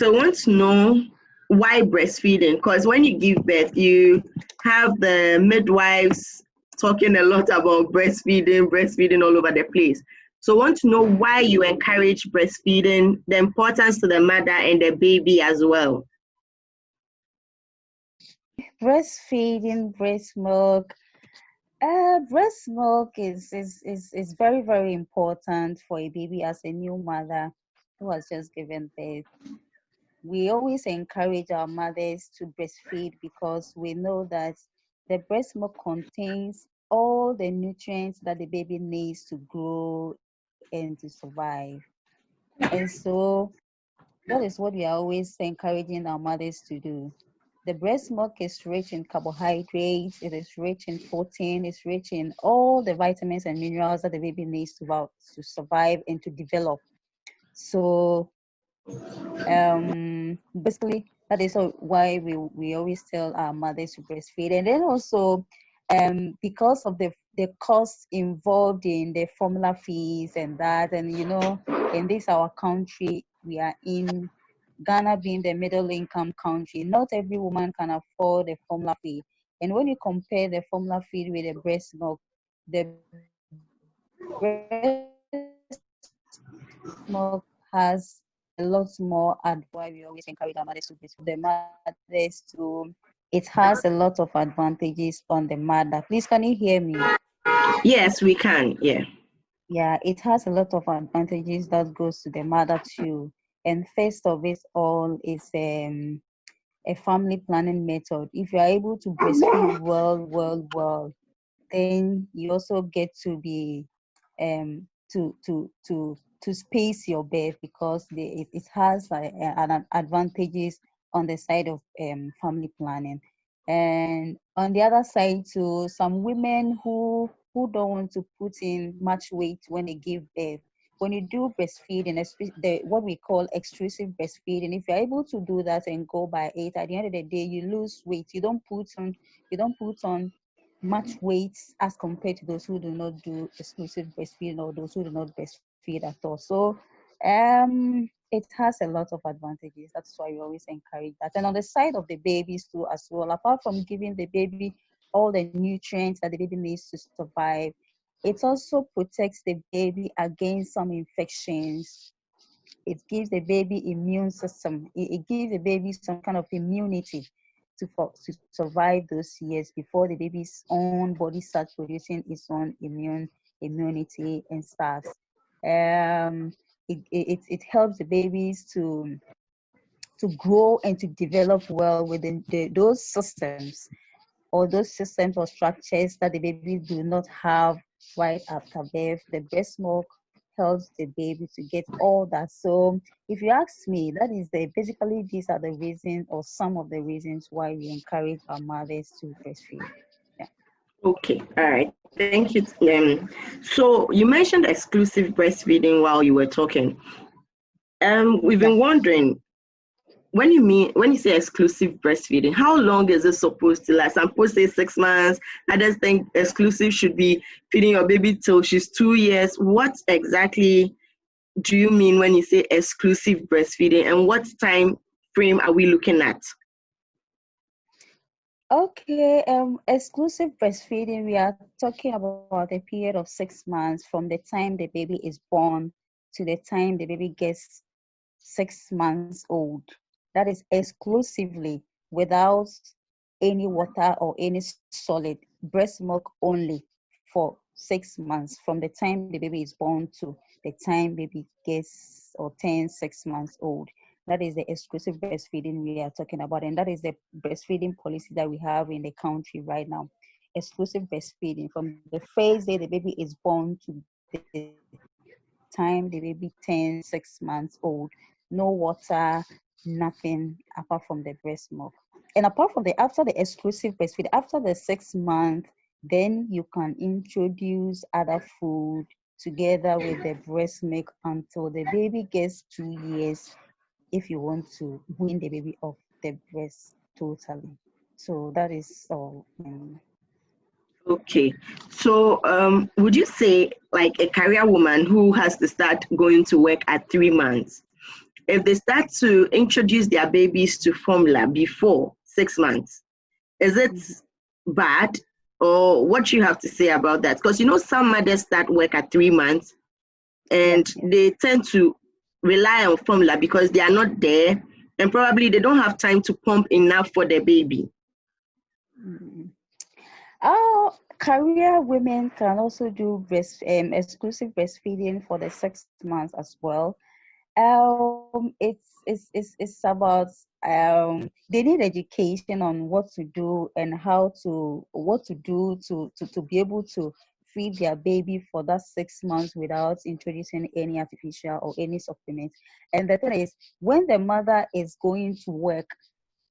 So I want to know why breastfeeding? Because when you give birth, you have the midwives talking a lot about breastfeeding all over the place. So I want to know why you encourage breastfeeding, the importance to the mother and the baby as well. Breastfeeding, breast milk is very, very important for a baby as a new mother who has just given birth. We always encourage our mothers to breastfeed because we know that the breast milk contains all the nutrients that the baby needs to grow and to survive. And so that is what we are always encouraging our mothers to do. The breast milk is rich in carbohydrates, it is rich in protein, it's rich in all the vitamins and minerals that the baby needs to survive and to develop. So basically that is why we always tell our mothers to breastfeed. And then also because of the costs involved in the formula fees and that, and in this our country we are in, Ghana being the middle income country, not every woman can afford a formula fee. And when you compare the formula feed with the breast milk, the breast milk has a lot more, and why we always encourage our mothers to breastfeed. The mothers to it has a lot of advantages on the mother. Please, can you hear me? Yes, we can. Yeah, it has a lot of advantages that goes to the mother too. And first of it all is a family planning method. If you are able to breastfeed well, then you also get to be to space your birth because it has an advantages on the side of family planning. And on the other side too, some women who don't want to put in much weight when they give birth, when you do breastfeeding, what we call exclusive breastfeeding, if you're able to do that and go by it, at the end of the day, you lose weight. You don't put on much weight as compared to those who do not do exclusive breastfeeding or those who do not breastfeed at all. So it has a lot of advantages. That's why we always encourage that. And on the side of the babies too as well, apart from giving the baby all the nutrients that the baby needs to survive, it also protects the baby against some infections. It gives the baby immune system. It gives the baby some kind of immunity to survive those years before the baby's own body starts producing its own immunity and stuff. It helps the babies to grow and to develop well within those systems or structures that the babies do not have right after birth. The breast milk helps the baby to get all that. So if you ask me, that is basically these are the reasons or some of the reasons why we encourage our mothers to breastfeed. Yeah. Okay, all right. Thank you. So you mentioned exclusive breastfeeding while you were talking. We've been wondering, when you say exclusive breastfeeding, how long is it supposed to last? Some people say 6 months. Others think exclusive should be feeding your baby till she's 2 years. What exactly do you mean when you say exclusive breastfeeding, and what time frame are we looking at? Okay, exclusive breastfeeding, we are talking about a period of 6 months from the time the baby is born to the time the baby gets 6 months old. That is exclusively without any water or any solid, breast milk only for 6 months from the time the baby is born to the time baby gets or turns 6 months old. That is the exclusive breastfeeding we are talking about, and that is the breastfeeding policy that we have in the country right now. Exclusive breastfeeding from the first day the baby is born to the time the baby turns 6 months old. No water, nothing apart from the breast milk. And apart from after the exclusive breastfeed, after the 6 months, then you can introduce other food together with the breast milk until the baby gets 2 years, if you want to wean the baby off the breast totally. So that is all. Okay, so would you say, like, a career woman who has to start going to work at 3 months, if they start to introduce their babies to formula before 6 months, is it bad? Or what do you have to say about that? Because some mothers start work at 3 months and they tend to rely on formula because they are not there and probably they don't have time to pump enough for their baby. Career women can also do exclusive breastfeeding for the 6 months as well. It's about they need education on what to do and what to do to be able to feed their baby for that 6 months without introducing any artificial or any supplements. And the thing is, when the mother is going to work,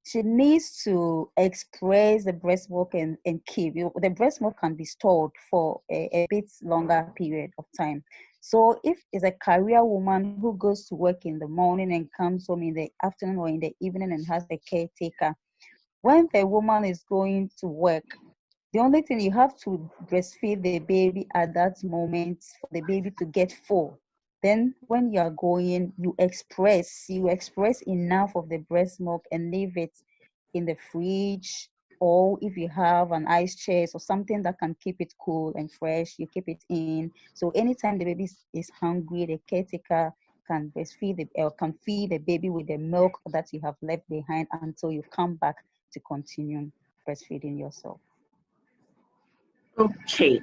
she needs to express the breast milk and keep the breast milk can be stored for a bit longer period of time. So if it's a career woman who goes to work in the morning and comes home in the afternoon or in the evening and has a caretaker, when the woman is going to work, the only thing you have to breastfeed the baby at that moment for the baby to get full. Then when you are going, you express enough of the breast milk and leave it in the fridge, or if you have an ice chest or something that can keep it cool and fresh, you keep it in. So anytime the baby is hungry, the caretaker can can feed the baby with the milk that you have left behind until you come back to continue breastfeeding yourself. Okay.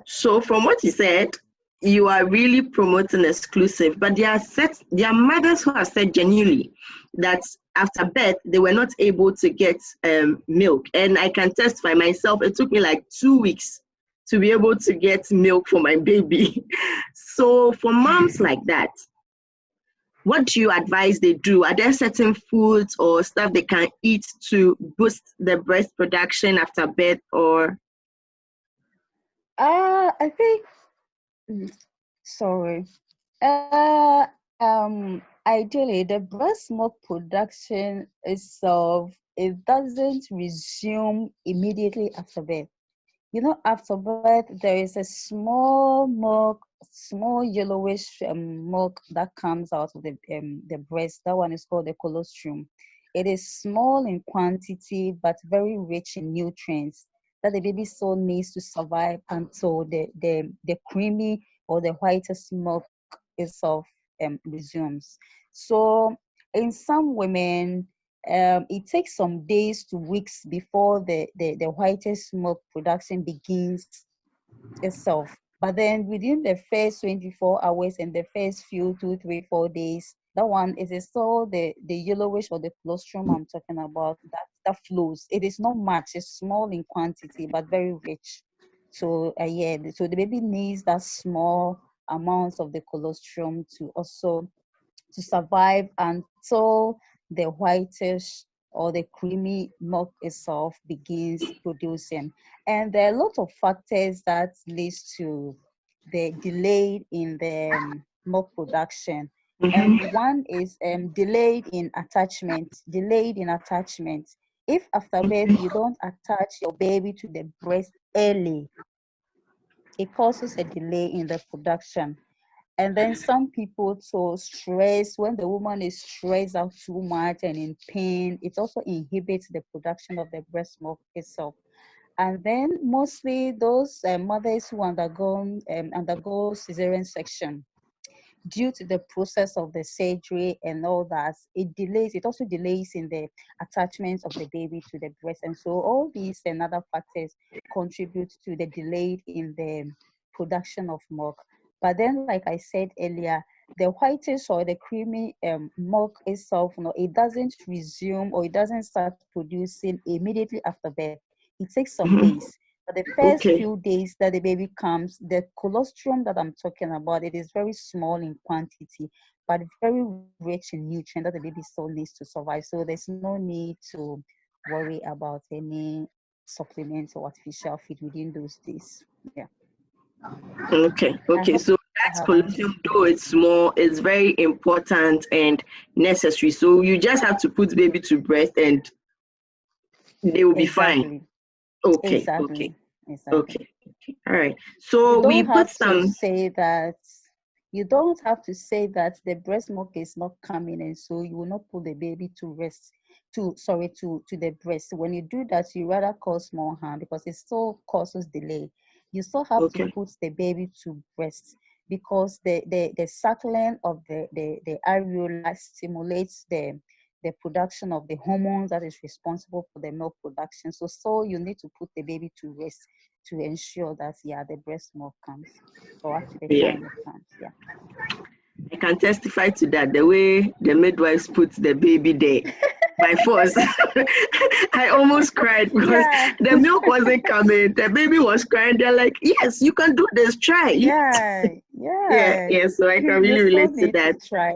So from what you said, you are really promoting exclusive, but there are mothers who have said genuinely that after birth they were not able to get milk, and I can testify myself. It took me like 2 weeks to be able to get milk for my baby. So for moms like that, what do you advise they do? Are there certain foods or stuff they can eat to boost the breast production after birth, or? I think. Sorry. Ideally, the breast milk production itself, it doesn't resume immediately after birth. After birth, there is a small yellowish milk that comes out of the breast. That one is called the colostrum. It is small in quantity, but very rich in nutrients that the baby still needs to survive until the creamy or the whitest milk itself resumes. So in some women, it takes some days to weeks before the whitest milk production begins itself. But then within the first 24 hours and the first few 2, 3, 4 days, that one is still the yellowish or the colostrum I'm talking about that flows. It is not much, it's small in quantity, but very rich. So so the baby needs that small amounts of the colostrum to also to survive until the whitish or the creamy milk itself begins producing. And there are a lot of factors that leads to the delay in the milk production. And one is delayed in attachment. If after birth you don't attach your baby to the breast early, it causes a delay in the production. And then some people, so stress, when the woman is stressed out too much and in pain, it also inhibits the production of the breast milk itself. And then mostly those mothers who undergo cesarean section, due to the process of the surgery and all that, it also delays in the attachment of the baby to the breast. And so all these and other factors contribute to the delay in the production of milk. But then, like I said earlier, the whitish or the creamy milk itself, it doesn't resume or it doesn't start producing immediately after birth. It takes some days. But the first few days that the baby comes, the colostrum that I'm talking about, it is very small in quantity, but very rich in nutrient that the baby still needs to survive. So there's no need to worry about any supplements or artificial feed within those days. Yeah. Okay. So that colostrum, though it's very important and necessary. So you just have to put baby to breast and they will be fine. Okay. All right. So you don't we put have some. to say that You don't have to say that the breast milk is not coming, and so you will not put the baby to rest, to the breast. When you do that, you rather cause more harm because it still causes delay. You still have to Okay. put the baby to breast, because the suckling of the areola stimulates the production of the hormones that is responsible for the milk production. So you need to put the baby to rest to ensure that, yeah, the breast milk comes, or up to the Yeah. time it comes. Yeah. I can testify to that. The way the midwives put the baby there by force. I almost cried because Yeah. the milk wasn't coming. The baby was crying. They're like, yes, you can do this. Try. Yeah. Yeah, Yeah. yeah. So I can You really still relate to need to that. try.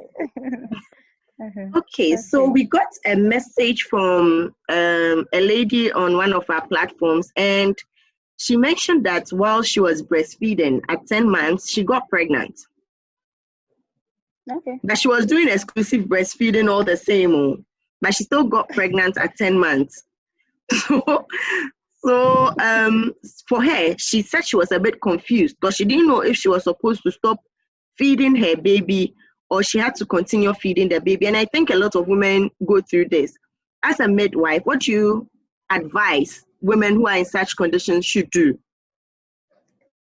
Uh-huh. Okay, so Okay. we got a message from a lady on one of our platforms, and she mentioned that while she was breastfeeding at 10 months, she got pregnant. Okay. But she was doing exclusive breastfeeding all the same, but she still got pregnant at 10 months. So, so for her, she said she was a bit confused because she didn't know if she was supposed to stop feeding her baby or she had to continue feeding the baby. And I think a lot of women go through this. As a midwife, what do you advise women who are in such conditions should do?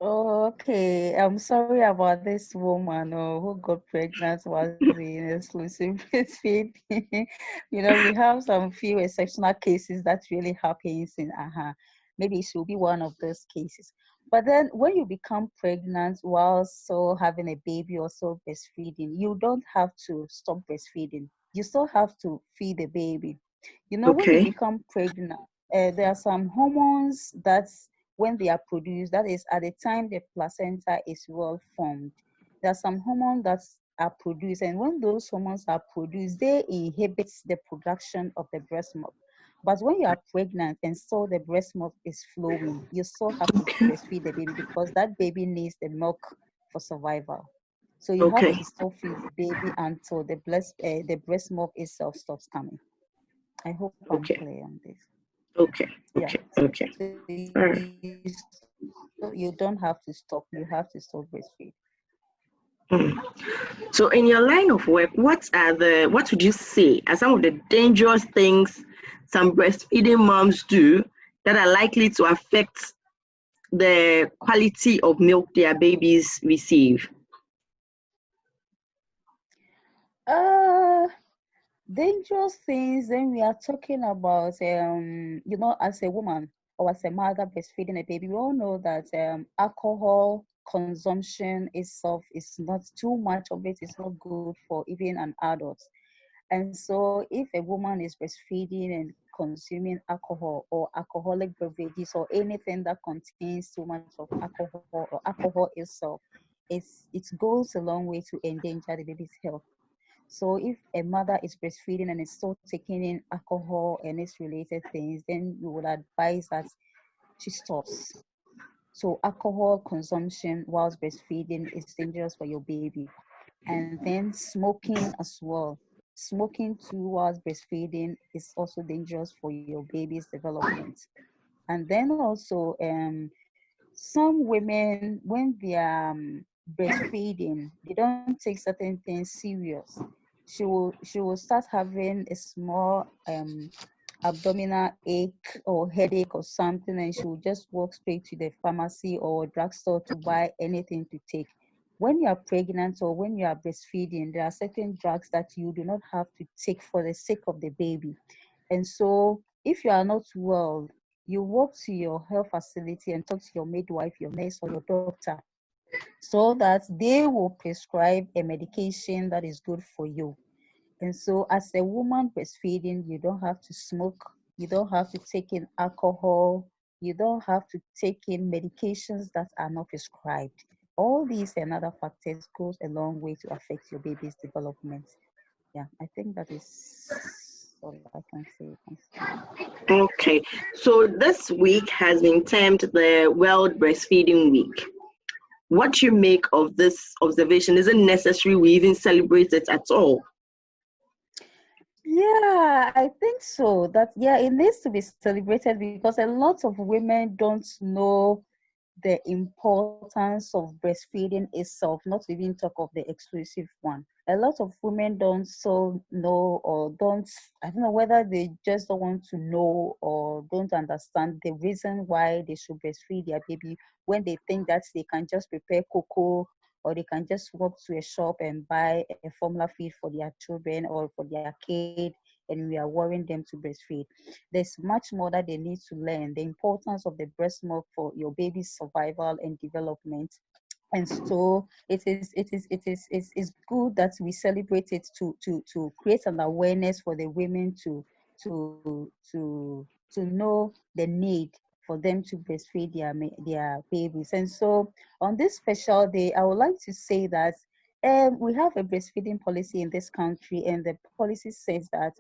Okay, I'm sorry about this woman who got pregnant while in exclusive breastfeeding. We have some few exceptional cases that really happens in maybe she'll be one of those cases. But then when you become pregnant while still having a baby or still breastfeeding, you don't have to stop breastfeeding. You still have to feed the baby. When you Okay, become pregnant, there are some hormones that when they are produced, that is at the time the placenta is well formed, there are some hormones that are produced, and when those hormones are produced, they inhibit the production of the breast milk. But when you are pregnant and so the breast milk is flowing, you still have to okay, breastfeed the baby because that baby needs the milk for survival. So you have okay, to still feed the baby until the breast milk itself stops coming. I hope I'm okay, clear on this. okay, Yeah. okay, okay. So All right. you don't have to stop. You have to stop breastfeed. Mm. So in your line of work, what would you say are some of the dangerous things some breastfeeding moms do that are likely to affect the quality of milk their babies receive? Uh, Dangerous things. Then we are talking about as a woman or as a mother breastfeeding a baby, we all know that alcohol consumption itself is not too much of it is not good for even an adult. And so if a woman is breastfeeding and consuming alcohol or alcoholic beverages or anything that contains too much of alcohol or alcohol itself, it goes a long way to endanger the baby's health. So if a mother is breastfeeding and is still taking in alcohol and its related things, then you would advise that she stops. So alcohol consumption whilst breastfeeding is dangerous for your baby. And then smoking as well. Smoking too whilst breastfeeding is also dangerous for your baby's development. And then also some women, when they are breastfeeding, they don't take certain things serious. She will start having a small abdominal ache or headache or something, and she will just walk straight to the pharmacy or drugstore to buy anything to take. When you are pregnant or when you are breastfeeding, there are certain drugs that you do not have to take for the sake of the baby. And so if you are not well, you walk to your health facility and talk to your midwife, your nurse, or your doctor so that they will prescribe a medication that is good for you. And so as a woman breastfeeding, you don't have to smoke, you don't have to take in alcohol, you don't have to take in medications that are not prescribed. All these and other factors goes a long way to affect your baby's development. Yeah, I think that is all I can say concerning that. Okay, so this week has been termed the World Breastfeeding Week. What do you make of this observation? Is it necessary we even celebrate it at all? Yeah, I think so. That yeah, it needs to be celebrated because a lot of women don't know the importance of breastfeeding itself, not to even talk of the exclusive one. A lot of women don't so know, or don't, I don't know whether they just don't want to know or don't understand the reason why they should breastfeed their baby, when they think that they can just prepare cocoa, or they can just walk to a shop and buy a formula feed for their children or for their kid, and we are worrying them to breastfeed. There's much more that they need to learn. The importance of the breast milk for your baby's survival and development. And so it's good that we celebrate it to create an awareness for the women to know the need for them to breastfeed their babies. And so on this special day, I would like to say that we have a breastfeeding policy in this country, and the policy says that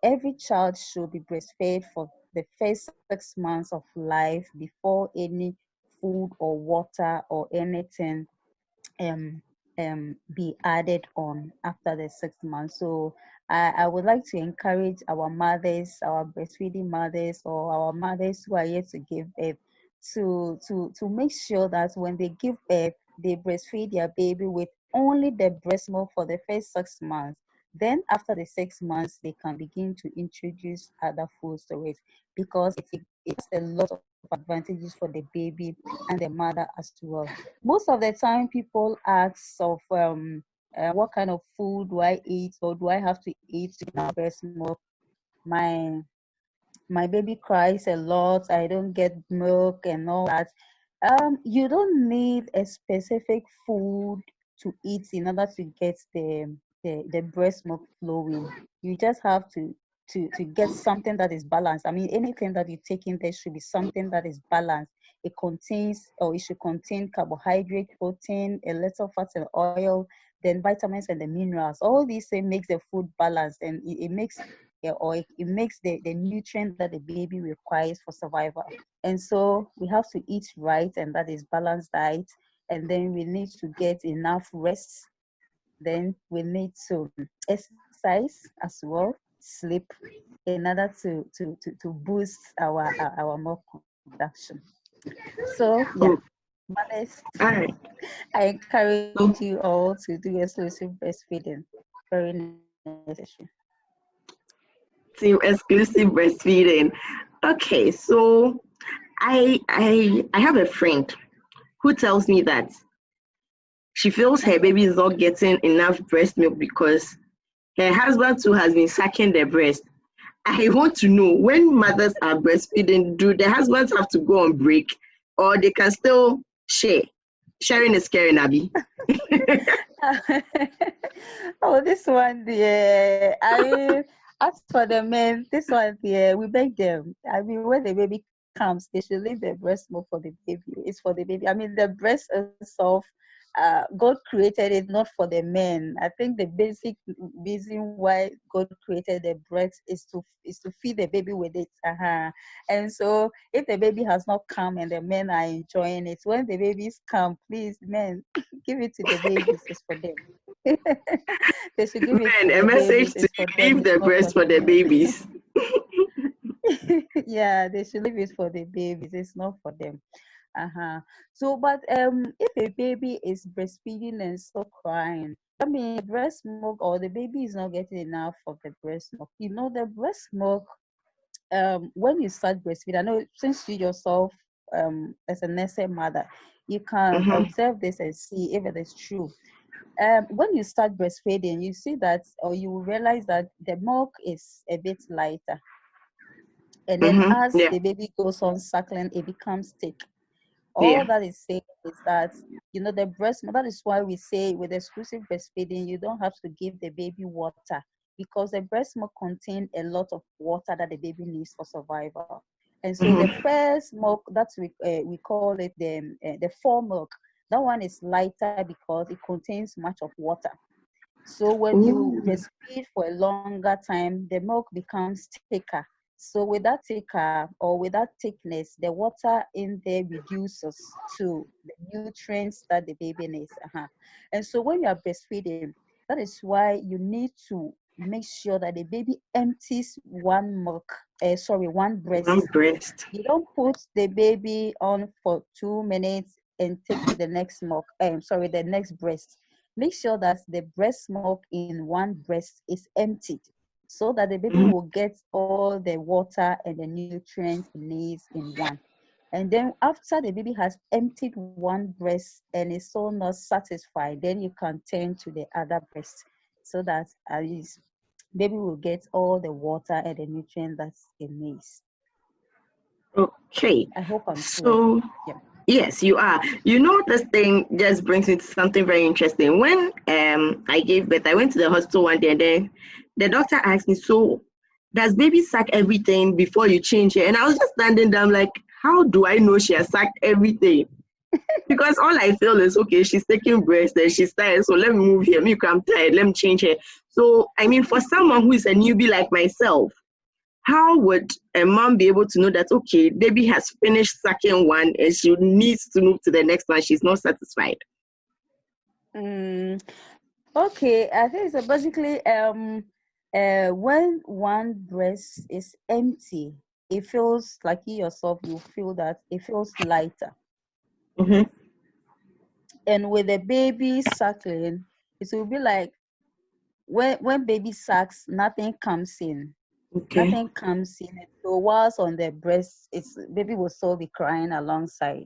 every child should be breastfed for the first 6 months of life before any food or water or anything um, be added on after the 6 months. So I would like to encourage our mothers, our breastfeeding mothers, or our mothers who are yet to give birth, to make sure that when they give birth, they breastfeed their baby with only the breast milk for the first 6 months. Then after the 6 months, they can begin to introduce other foods to it, because it has a lot of advantages for the baby and the mother as well. Most of the time, people ask of what kind of food do I eat, or do I have to eat to get breast milk? My my baby cries a lot, I don't get milk and all that. You don't need a specific food to eat in order to get the breast milk flowing. You just have to get something that is balanced. I mean, anything that you take in there should be something that is balanced. It contains, or it should contain carbohydrate, protein, a little fat and oil, then vitamins and the minerals. All these things makes the food balanced, and it makes, yeah, or it makes the nutrient that the baby requires for survival. And so we have to eat right, and that is balanced diet. And then we need to get enough rest. Then we need to exercise as well, sleep, in order to boost our milk production. So yeah, Oh, mothers, all right. I encourage So, you all to do exclusive breastfeeding. Very necessary. to exclusive breastfeeding. Okay, so I have a friend who tells me that she feels her baby is not getting enough breast milk because her husband too has been sucking the breast. I want to know, when mothers are breastfeeding, do the husbands have to go on break, or they can still share? Sharing is caring, Abby. Oh, this one, yeah. I mean, as for the men, this one, yeah, we beg them. I mean, when the baby comes, they should leave the breast milk for the baby. It's for the baby. I mean, the breast itself, God created it not for the men. I think the basic reason why God created the breast is to feed the baby with it. And so, if the baby has not come and the men are enjoying it, when the babies come, please, men, give it to the babies. It's for them. They should give it Men, to a the message babies. to It's for you, them. leave It's the not breast for for the the men. babies. Yeah, they should leave it for the babies. It's not for them. So, but if a baby is breastfeeding and still crying, I mean, breast milk, or the baby is not getting enough of the breast milk. You know, the breast milk, when you start breastfeeding, I know since you yourself, as a nursing mother, you can Mm-hmm, observe this and see if it is true. When you start breastfeeding, you see that, or you will realize that the milk is a bit lighter. And then mm-hmm. as Yeah, the baby goes on suckling, it becomes thick. yeah. All that is saying is that, the breast milk, that is why we say with exclusive breastfeeding, you don't have to give the baby water, because the breast milk contains a lot of water that the baby needs for survival. And so the Mm-hmm, first milk that we call it the fore milk, that one is lighter because it contains much of water. So when you ooh, breastfeed for a longer time, the milk becomes thicker. So with that thicker, or with that thickness, the water in there reduces to the nutrients that the baby needs. And so when you are breastfeeding, that is why you need to make sure that the baby empties one one One breast. breast. You don't put the baby on for 2 minutes and take to the next the next breast. Make sure that the breast milk in one breast is emptied so that the baby Mhm. will get all the water and the nutrients it needs in one. And then after the baby has emptied one breast and is so not satisfied, then you can turn to the other breast so that at least baby will get all the water and the nutrients that it needs. Okay. I hope I'm clear. So Yeah. yes, you are. You know, this thing just brings me to something very interesting. When I gave birth, I went to the hospital one day, and then the doctor asked me, "So, does baby suck everything before you change it?" And I was just standing there, I'm like, "How do I know she has sucked everything?" Because all I feel is, okay, she's taking breast and she's tired, so let me move here. Me, I'm tired. Let me change her. So, I mean, for someone who is a newbie like myself, how would a mom be able to know that, okay, baby has finished sucking one and she needs to move to the next one? She's not satisfied. Mm, okay, I think it's basically when one breast is empty, it feels like you yourself, you feel that it feels lighter. Mm-hmm. And with the baby suckling, it will be like when baby sucks, nothing comes in. Okay. Nothing comes in. So whilst on the breast, it's baby will still be crying alongside.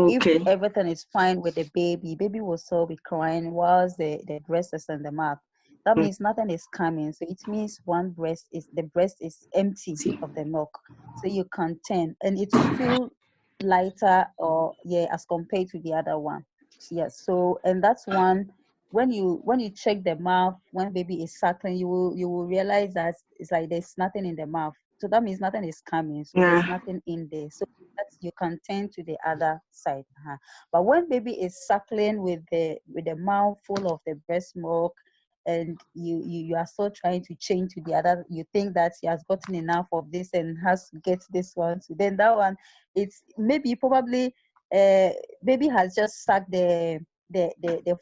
If Okay. everything is fine with the baby, baby will still be crying whilst the breast is in the mouth. That Mm. means nothing is coming. So it means the breast is empty See. of the milk. So you can turn and it will feel lighter or yeah as compared to the other one. Yes. So and that's one when you check the mouth when baby is suckling, you will realize that it's like there's nothing in the mouth. So that means nothing is coming. So there's Yeah. nothing in there. So that's you can turn to the other side. But when baby is suckling with the mouth full of the breast milk, and you are still trying to change to the other, you think that he has gotten enough of this and has to get this one. So then that one, it's maybe probably baby has just sucked the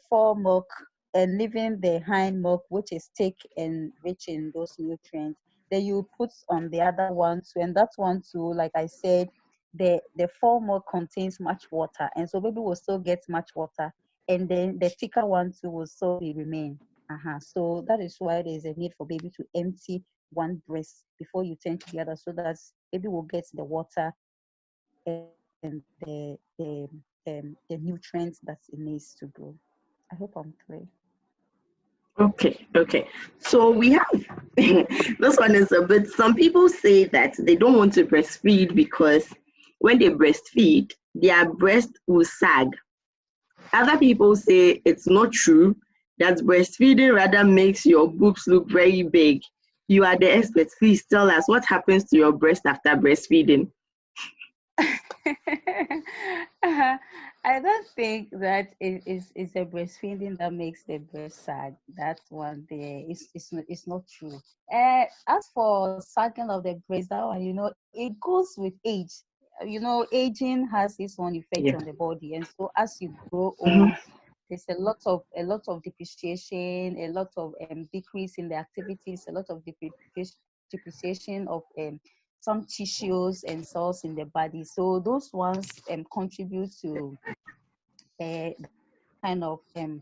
fore milk and leaving the hind milk, which is thick and rich in those nutrients. Then you put on the other one too, and that one too, like I said, the fore milk contains much water, and so baby will still get much water, and then the thicker one too will still be remain. So that is why there is a need for baby to empty one breast before you turn to the other, so that baby will get the water and the nutrients that it needs to grow. I hope I'm clear. Okay. Okay. So we have this one is a bit. Some people say that they don't want to breastfeed because when they breastfeed, their breast will sag. Other people say it's not true, that breastfeeding rather makes your boobs look very big. You are the expert. Please tell us what happens to your breast after breastfeeding. I don't think that it is a breastfeeding that makes the breast sag. That one there is not true. As for sagging of the breast, that one, it goes with age. Aging has its own effect Yeah. on the body, and so as you grow Mm-hmm. old, there's a lot of depreciation, a lot of decrease in the activities, a lot of depreciation of some tissues and cells in the body. So those ones contribute to that kind of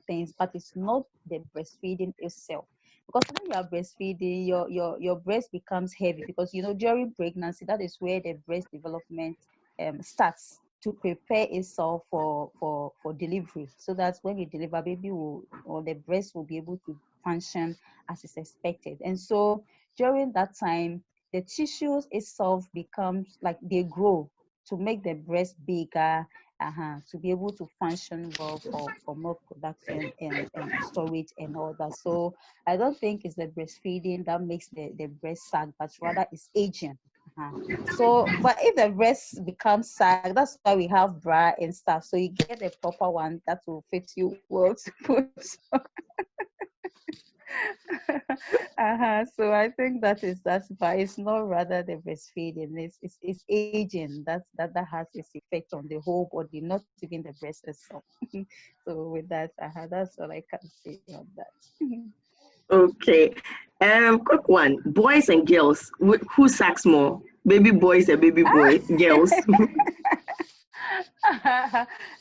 things, but it's not the breastfeeding itself. Because when you are breastfeeding, your breast becomes heavy because during pregnancy, that is where the breast development starts to prepare itself for delivery, so that when you deliver, baby will or the breast will be able to function as is expected. And so during that time, the tissues itself becomes like they grow to make the breast bigger, to be able to function well for milk production and storage and all that. So I don't think it's the breastfeeding that makes the breast sag, but rather it's aging. So, but if the breast becomes sag, that's why we have bra and stuff. So you get the proper one that will fit you well to put. So I think that's but it's not rather the breastfeeding. It's aging that has its effect on the whole body, not even the breast itself. So with that, that's all I can say on that. Okay. Quick one. Boys and girls. Who sucks more? Baby boys and baby boy girls.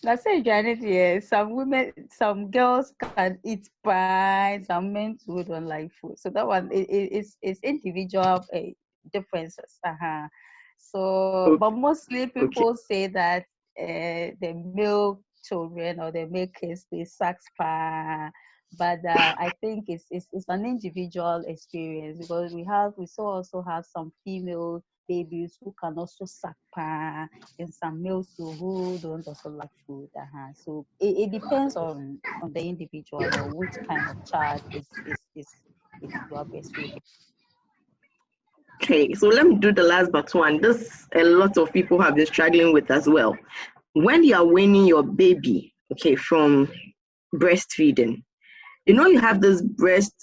That's a reality. Some women, some girls can eat pie. Some men too don't like food. So that one is individual differences. So, but mostly Okay. people say that the male children or the male kids they suck pie. But I think it's an individual experience because we also have some female babies who can also suck pie and some males too who don't also like food. So it depends on the individual or which kind of child is you are breastfeeding. Okay, so let me do the last but one. This a lot of people have been struggling with as well. When you are weaning your baby, okay, from breastfeeding, you have this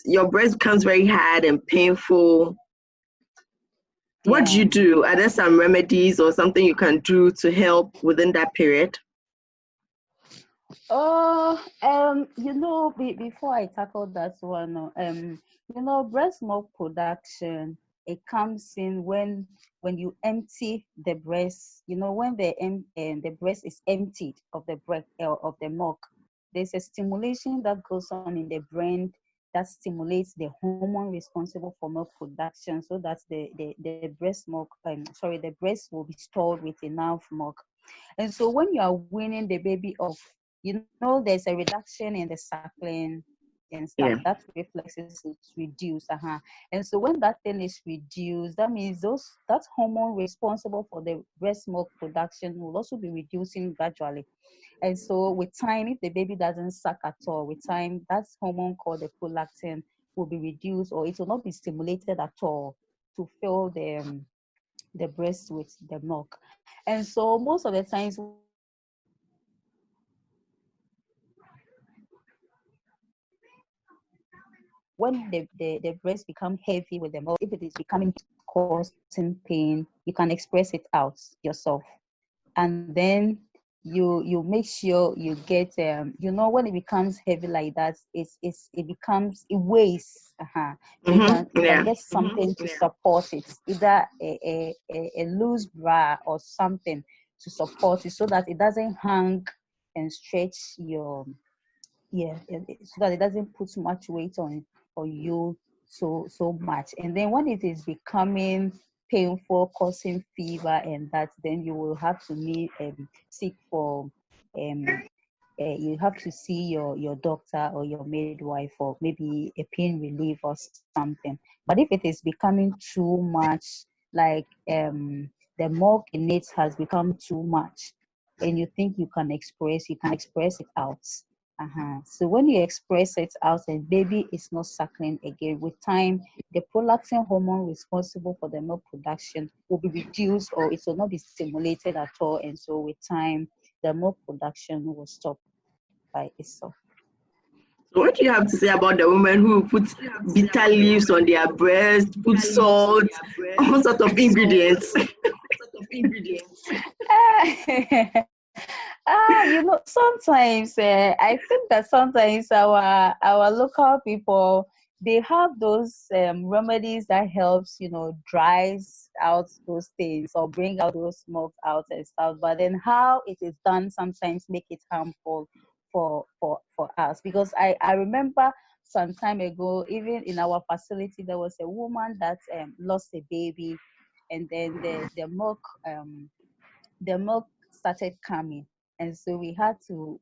your breast becomes very hard and painful. What do you Yeah. do? Are there some remedies or something you can do to help within that period? Before I tackle that one, breast milk production, it comes in when you empty the breast. When the breast is emptied of the breast of the milk, there's a stimulation that goes on in the brain that stimulates the hormone responsible for milk production, so that the breast milk, the breast will be stored with enough milk. And so when you are weaning the baby off, there's a reduction in the suckling and stuff. Yeah. That reflexes is reduced. And so when that thing is reduced, that means that hormone responsible for the breast milk production will also be reducing gradually. And so with time, if the baby doesn't suck at all, with time, that hormone called the prolactin will be reduced, or it will not be stimulated at all to fill the breast with the milk. And so most of the times when the breast become heavy with the milk, if it is becoming causing pain, you can express it out yourself. And then you make sure you get when it becomes heavy like that, it weighs. So you can Yeah. get something to support it, either a loose bra or something to support it so that it doesn't hang and stretch your so that it doesn't put much weight on you so much. And then when it is becoming painful, causing fever and that, then you will have to seek for you have to see your doctor or your midwife for maybe a pain relief or something. But if it is becoming too much, like the milk in it has become too much, and you think you can express it out. So when you express it out and baby is not suckling again, with time, the prolactin hormone responsible for the milk production will be reduced, or it will not be stimulated at all. And so with time, the milk production will stop by itself. So what do you have to say about the women who put bitter leaves on their breast, put salt, all sorts of ingredients? Sometimes I think that sometimes our local people, they have those remedies that helps dries out those things or bring out those smoke out and stuff. But then how it is done sometimes make it harmful for us, because I remember some time ago, even in our facility, there was a woman that lost a baby, and then the milk started coming, and so we had to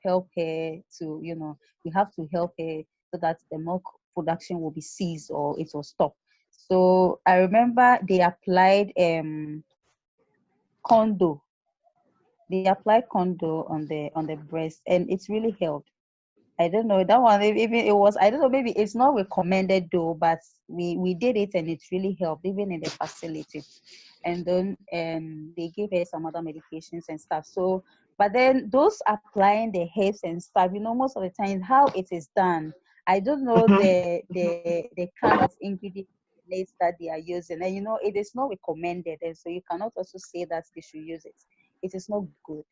help her to we have to help her so that the milk production will be ceased or it will stop. So I remember they applied condo they applied condo on the breast, and it's really helped. I don't know that one. Even it was, I don't know. Maybe it's not recommended though, but we did it and it really helped, even in the facility. And then they gave her some other medications and stuff. So, but then those applying the herbs and stuff, most of the time how it is done, I don't know the kind of ingredients that they are using, and it is not recommended, and so you cannot also say that they should use it. It is not good.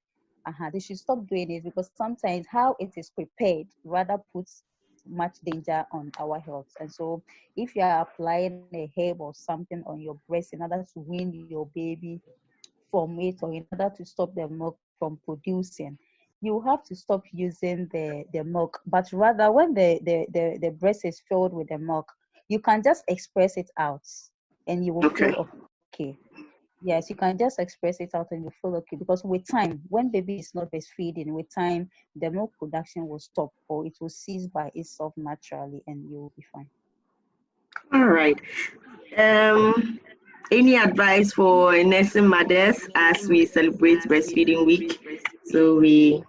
They should stop doing it, because sometimes how it is prepared rather puts much danger on our health. And so if you are applying a herb or something on your breast in order to wean your baby from it, or in order to stop the milk from producing, you have to stop using the milk. But rather, when the breast is filled with the milk, you can just express it out and you will Okay. feel okay. Yes, you can just express it out and you feel okay, because with time, when baby is not breastfeeding, with time, the milk production will stop or it will cease by itself naturally and you will be fine. All right. Any advice for nursing mothers as we celebrate Breastfeeding Week? So we.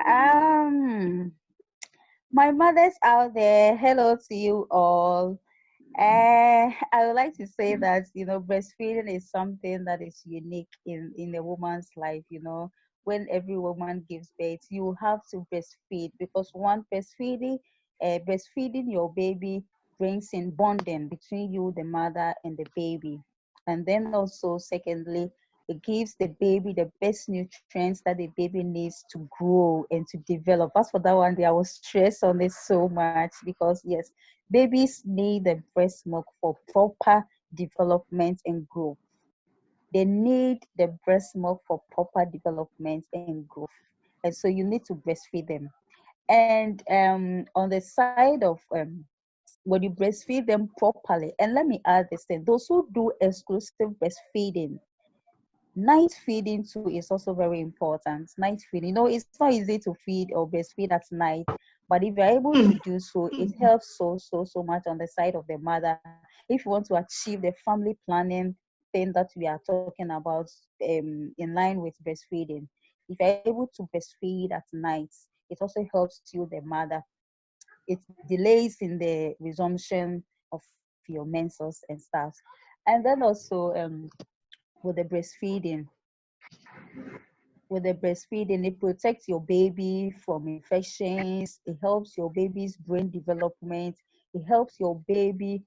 Um, my mothers out there, hello to you all. I would like to say that, breastfeeding is something that is unique in a woman's life. When every woman gives birth, you have to breastfeed, because one, breastfeeding your baby brings in bonding between you, the mother, and the baby. And then also, secondly, it gives the baby the best nutrients that the baby needs to grow and to develop. As for that one, I was stressed on it so much, because yes, babies need the breast milk for proper development and growth. They need the breast milk for proper development and growth. And so you need to breastfeed them. And on the side of when you breastfeed them properly, and let me add this thing, those who do exclusive breastfeeding, night feeding too is also very important. Night feeding, it's not easy to feed or breastfeed at night, but if you're able to do so, it helps so much on the side of the mother. If you want to achieve the family planning thing that we are talking about, in line with breastfeeding, if you're able to breastfeed at night, it also helps you, the mother. It delays in the resumption of your menses and stuff. And then also, with the breastfeeding, it protects your baby from infections. It helps your baby's brain development. It helps your baby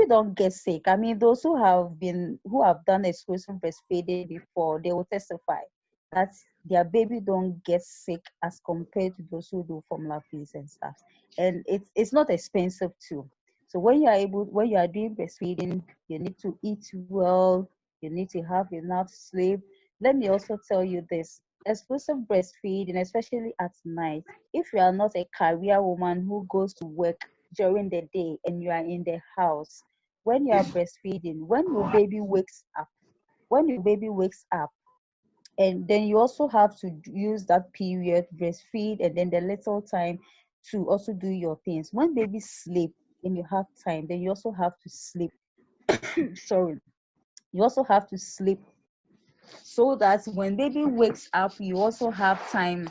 don't get sick. I mean, those who have done exclusive breastfeeding before, they will testify that their baby don't get sick as compared to those who do formula feeds and stuff. And it's not expensive too. So when you are doing breastfeeding, you need to eat well, you need to have enough sleep. Let me also tell you this: exclusive breastfeeding, especially at night, if you are not a career woman who goes to work during the day and you are in the house, when you are breastfeeding, when your baby wakes up, and then you also have to use that period, breastfeed, and then the little time to also do your things. When baby sleep and you have time, then you also have to sleep. Sorry. You also have to sleep, so that when baby wakes up, you also have time.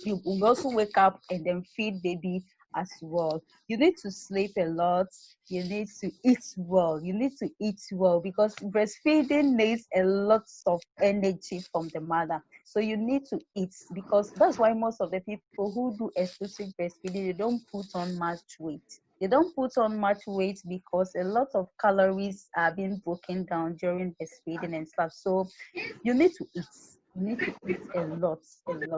You will also wake up and then feed baby as well. You need to sleep a lot. You need to eat well. You need to eat well, because breastfeeding needs a lot of energy from the mother. So you need to eat, because that's why most of the people who do exclusive breastfeeding, they don't put on much weight. They don't put on much weight because a lot of calories are being broken down during breastfeeding and stuff. So you need to eat. You need to eat a lot, in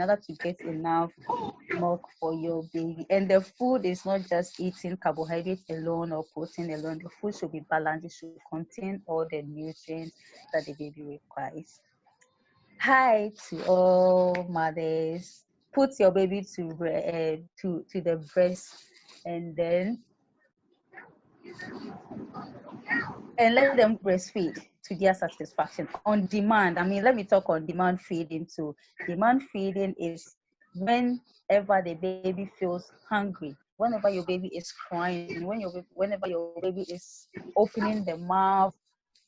order to get enough milk for your baby. And the food is not just eating carbohydrates alone or protein alone. The food should be balanced. It should contain all the nutrients that the baby requires. Hi to all mothers. Put your baby to the breast, and then let them breastfeed to their satisfaction on demand. I mean, let me talk on demand feeding too. Demand feeding is whenever the baby feels hungry, whenever your baby is crying, whenever your baby is opening the mouth,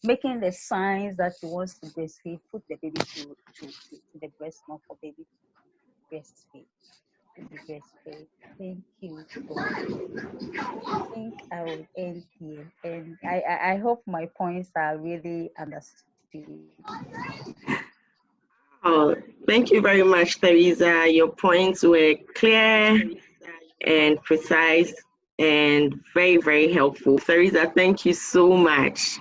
making the signs that he wants to breastfeed, put the baby to the breast milk for baby to breastfeed. Baby breastfeed. Thank you both. I think I will end here, and I hope my points are really understood. Oh, thank you very much, Theresah. Your points were clear and precise and very, very helpful. Theresah, thank you so much.